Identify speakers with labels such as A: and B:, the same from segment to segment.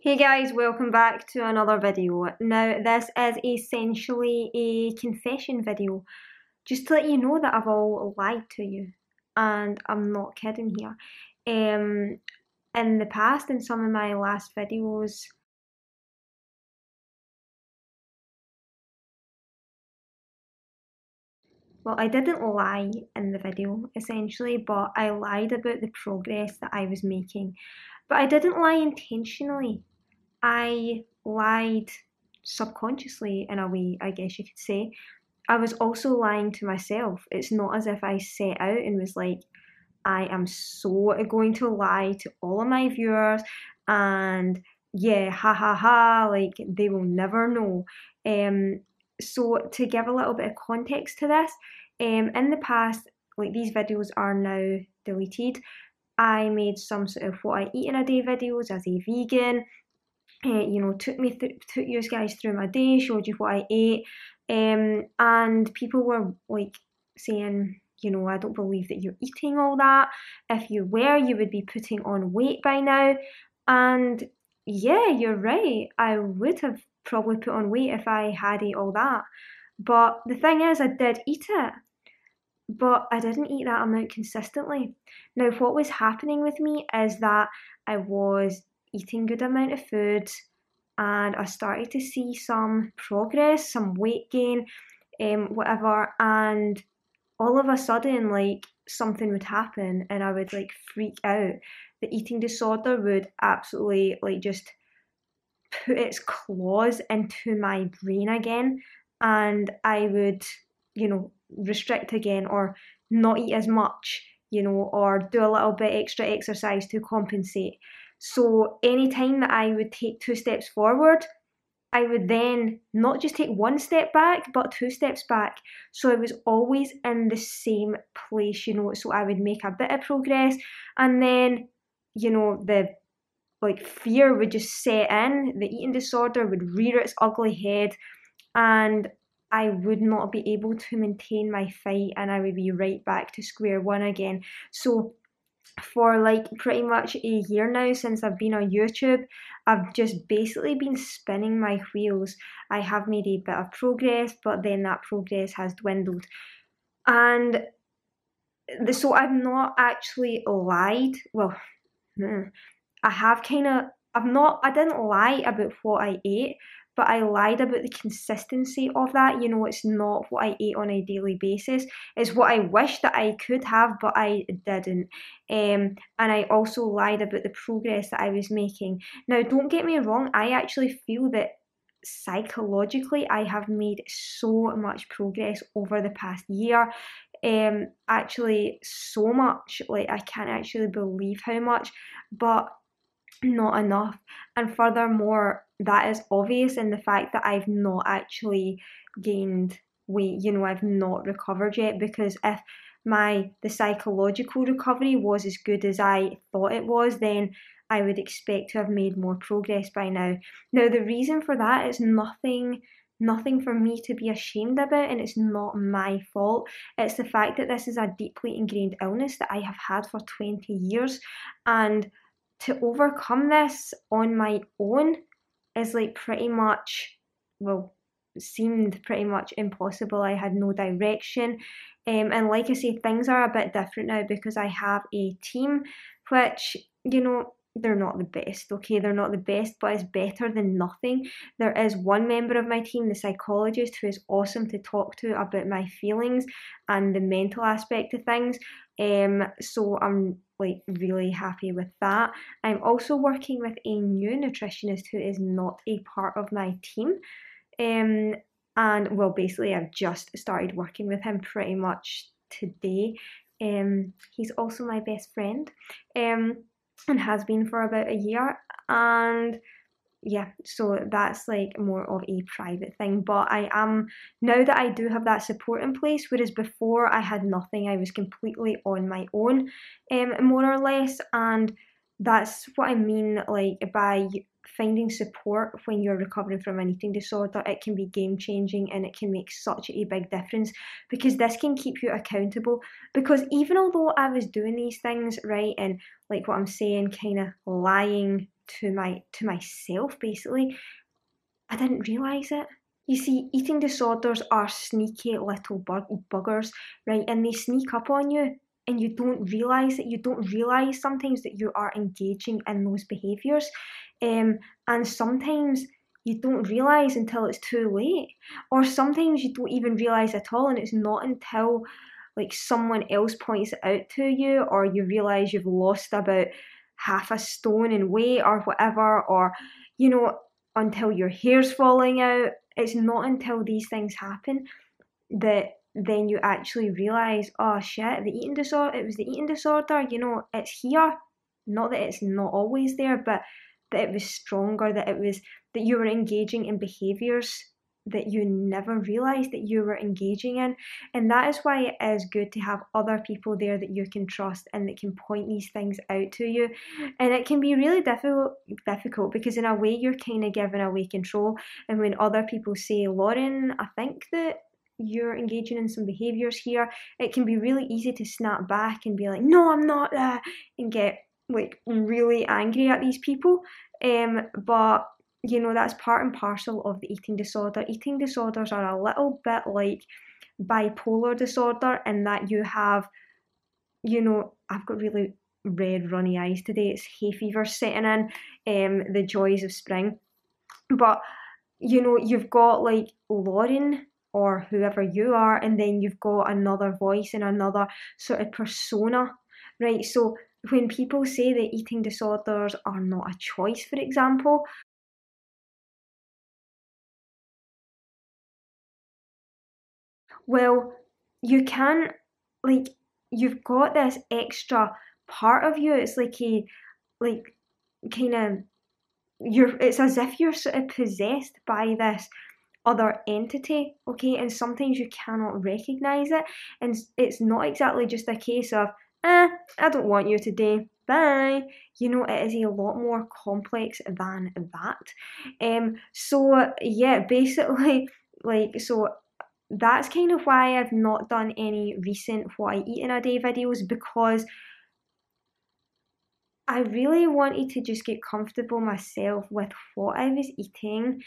A: Hey guys, welcome back to another video. Now this is essentially a confession video, just to let you know that I've all lied to you, and I'm not kidding here. In the past, in some of my last videos, well, I didn't lie in the video essentially, but I lied about the progress that I was making. But I didn't lie intentionally. I lied subconsciously in a way, I guess you could say. I was also lying to myself. It's not as if I set out and was like, I am so going to lie to all of my viewers and yeah, ha ha ha, like they will never know. Um, so to give a little bit of context to this, in the past, like these videos are now deleted. I made some sort of what I eat in a day videos as a vegan. Took you guys through my day, showed you what I ate, and people were like saying, I don't believe that you're eating all that. If you were, you would be putting on weight by now. And yeah, you're right. I would have probably put on weight if I had ate all that. But the thing is, I did eat it, but I didn't eat that amount consistently. Now, what was happening with me is that I was eating good amount of food and I started to see some progress, some weight gain, whatever, and all of a sudden, like, something would happen and I would, like, freak out. The eating disorder would absolutely, like, just put its claws into my brain again, and I would, restrict again or not eat as much, or do a little bit extra exercise to compensate. So anytime that I would take two steps forward, I would then not just take one step back, but two steps back. So I was always in the same place, So I would make a bit of progress, and then, the like fear would just set in, the eating disorder would rear its ugly head, and I would not be able to maintain my fight and I would be right back to square one again. So for like pretty much a year now since I've been on YouTube, I've just basically been spinning my wheels. I have made a bit of progress, but then that progress has dwindled. And so I've not actually lied. Well, I have kind of, I didn't lie about what I ate, but I lied about the consistency of that. It's not what I ate on a daily basis. It's what I wish that I could have, but I didn't. And I also lied about the progress that I was making. Now, don't get me wrong, I actually feel that psychologically I have made so much progress over the past year. Actually, so much. Like, I can't actually believe how much, but not enough. And furthermore, that is obvious in the fact that I've not actually gained weight. I've not recovered yet, because if the psychological recovery was as good as I thought it was, then I would expect to have made more progress by now. Now, the reason for that is nothing for me to be ashamed about, and it's not my fault. It's the fact that this is a deeply ingrained illness that I have had for 20 years, and to overcome this on my own is like pretty much, well, seemed pretty much impossible. I had no direction. And like I say, things are a bit different now because I have a team, which, they're not the best, okay? They're not the best, but it's better than nothing. There is one member of my team, the psychologist, who is awesome to talk to about my feelings and the mental aspect of things. So I'm like really happy with that. I'm also working with a new nutritionist who is not a part of my team. Um, and well, basically, I've just started working with him pretty much today. He's also my best friend, and has been for about a year. And yeah, so that's like more of a private thing. But I am, now that I do have that support in place, whereas before I had nothing, I was completely on my own, more or less. And that's what I mean, like, by finding support when you're recovering from an eating disorder. It can be game changing and it can make such a big difference, because this can keep you accountable. Because even although I was doing these things, right, and like what I'm saying, kind of lying to myself, basically. I didn't realise it. You see, eating disorders are sneaky little buggers, right? And they sneak up on you, and you don't realise it. You don't realise sometimes that you are engaging in those behaviours. And sometimes you don't realise until it's too late. Or sometimes you don't even realise at all, and it's not until like someone else points it out to you, or you realise you've lost about half a stone in weight or whatever, or you know, until your hair's falling out. It's not until these things happen that then you actually realise, oh shit, the eating disorder, it was the eating disorder, it's here. Not that it's not always there, but that it was stronger, that it was that you were engaging in behaviours that you never realised that you were engaging in. And that is why it is good to have other people there that you can trust and that can point these things out to you. And it can be really difficult because in a way you're kind of giving away control. And when other people say, Lauren, I think that you're engaging in some behaviours here, it can be really easy to snap back and be like, no, I'm not, and get like really angry at these people. But that's part and parcel of the eating disorder. Eating disorders are a little bit like bipolar disorder in that you have, I've got really red runny eyes today. It's hay fever setting in, the joys of spring. But, you've got like Lauren or whoever you are, and then you've got another voice and another sort of persona, right? So when people say that eating disorders are not a choice, for example, well, you can't, like, you've got this extra part of you. It's like like, kind of, it's as if you're sort of possessed by this other entity, okay? And sometimes you cannot recognise it. And it's not exactly just a case of, I don't want you today, bye. It is a lot more complex than that. So, yeah, basically, like, so that's kind of why I've not done any recent what I eat in a day videos, because I really wanted to just get comfortable myself with what I was eating,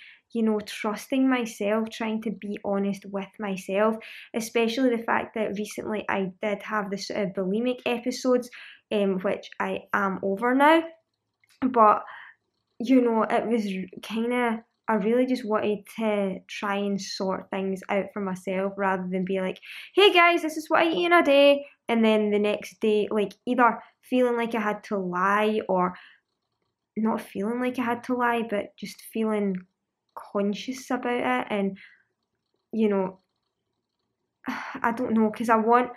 A: trusting myself, trying to be honest with myself, especially the fact that recently I did have the sort of bulimic episodes, which I am over now. But it was kind of, I really just wanted to try and sort things out for myself rather than be like, hey guys, this is what I eat in a day. And then the next day, like either feeling like I had to lie or not feeling like I had to lie, but just feeling conscious about it. And, I don't know, because I want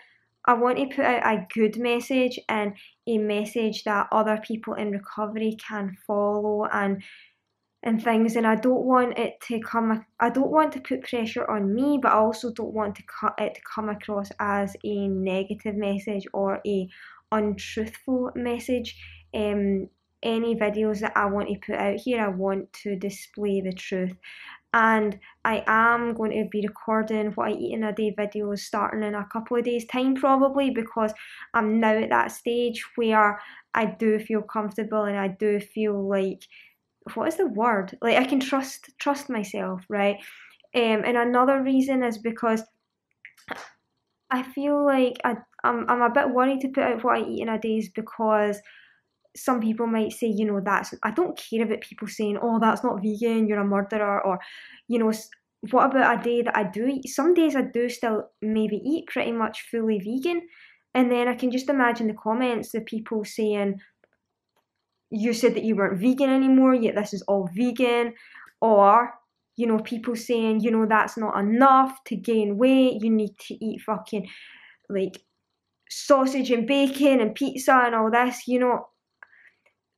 A: to put out a good message and a message that other people in recovery can follow and things, and I don't want to put pressure on me, but I also don't want it to come across as a negative message or a untruthful message. Any videos that I want to put out here, I want to display the truth. And I am going to be recording what I eat in a day videos starting in a couple of days' time probably, because I'm now at that stage where I do feel comfortable and I do feel like, what is the word? Like I can trust myself, right? And another reason is because I feel like I'm a bit worried to put out what I eat in a day, is because some people might say, I don't care about people saying, oh, that's not vegan, you're a murderer, or, what about a day that I do eat? Some days I do still maybe eat pretty much fully vegan, and then I can just imagine the comments of people saying, you said that you weren't vegan anymore, yet this is all vegan. Or, people saying, that's not enough to gain weight, you need to eat fucking, like, sausage and bacon and pizza and all this,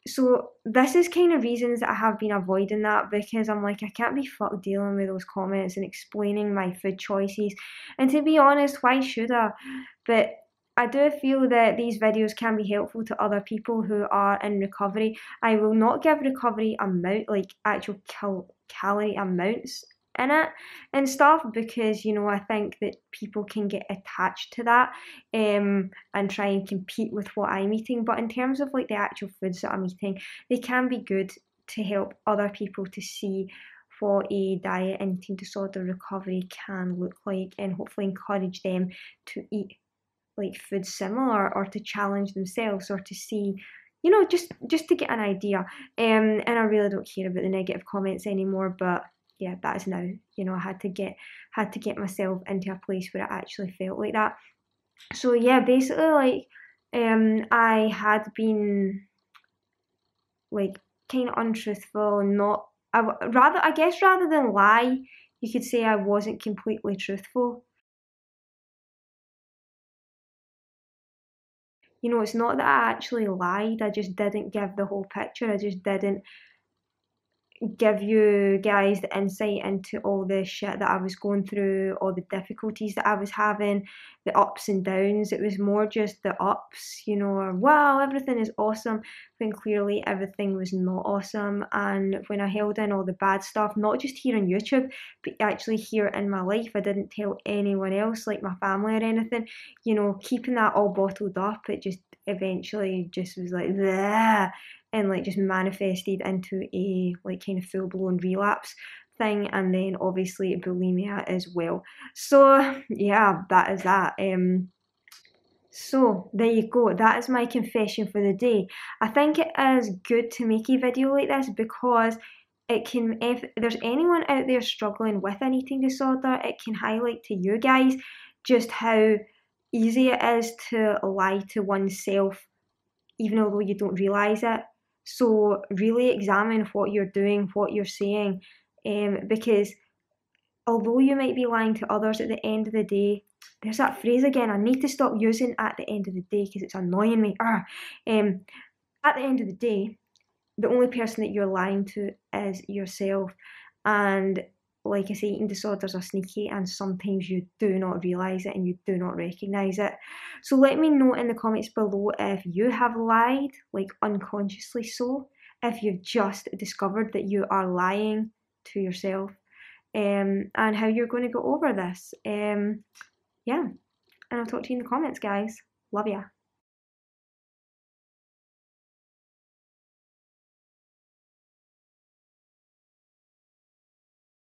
A: So this is kind of reasons that I have been avoiding that, because I'm like, I can't be fucked dealing with those comments and explaining my food choices. And to be honest, why should I? But I do feel that these videos can be helpful to other people who are in recovery. I will not give recovery amount, like actual calorie amounts in it and stuff, because I think that people can get attached to that, and try and compete with what I'm eating. But in terms of like the actual foods that I'm eating, they can be good to help other people to see what a diet and eating disorder recovery can look like, and hopefully encourage them to eat like food similar, or to challenge themselves, or to see, just to get an idea. And I really don't care about the negative comments anymore. But yeah, that is now. I had to get myself into a place where I actually felt like that. So yeah, basically, like, I had been like kind of untruthful, and not. I guess rather than lie, you could say I wasn't completely truthful. It's not that I actually lied, I just didn't give the whole picture. I just didn't give you guys the insight into all the shit that I was going through, all the difficulties that I was having, the ups and downs. It was more just the ups, or wow, everything is awesome, when clearly everything was not awesome. And when I held in all the bad stuff, not just here on YouTube, but actually here in my life, I didn't tell anyone else, like my family or anything, keeping that all bottled up, it just eventually just was like, bleh, and like just manifested into a like kind of full blown relapse thing, and then obviously bulimia as well. So yeah, that is that. So there you go. That is my confession for the day. I think it is good to make a video like this, because it can, if there's anyone out there struggling with an eating disorder, it can highlight to you guys just how easy it is to lie to oneself, even although you don't realize it. So really examine what you're doing, what you're saying, because although you might be lying to others, at the end of the day, there's that phrase again. I need to stop using at the end of the day because it's annoying me. At the end of the day, the only person that you're lying to is yourself. And like I say, eating disorders are sneaky, and sometimes you do not realise it and you do not recognise it. So let me know in the comments below if you have lied, like unconsciously so, if you've just discovered that you are lying to yourself, and how you're going to go over this. Yeah, and I'll talk to you in the comments, guys. Love ya.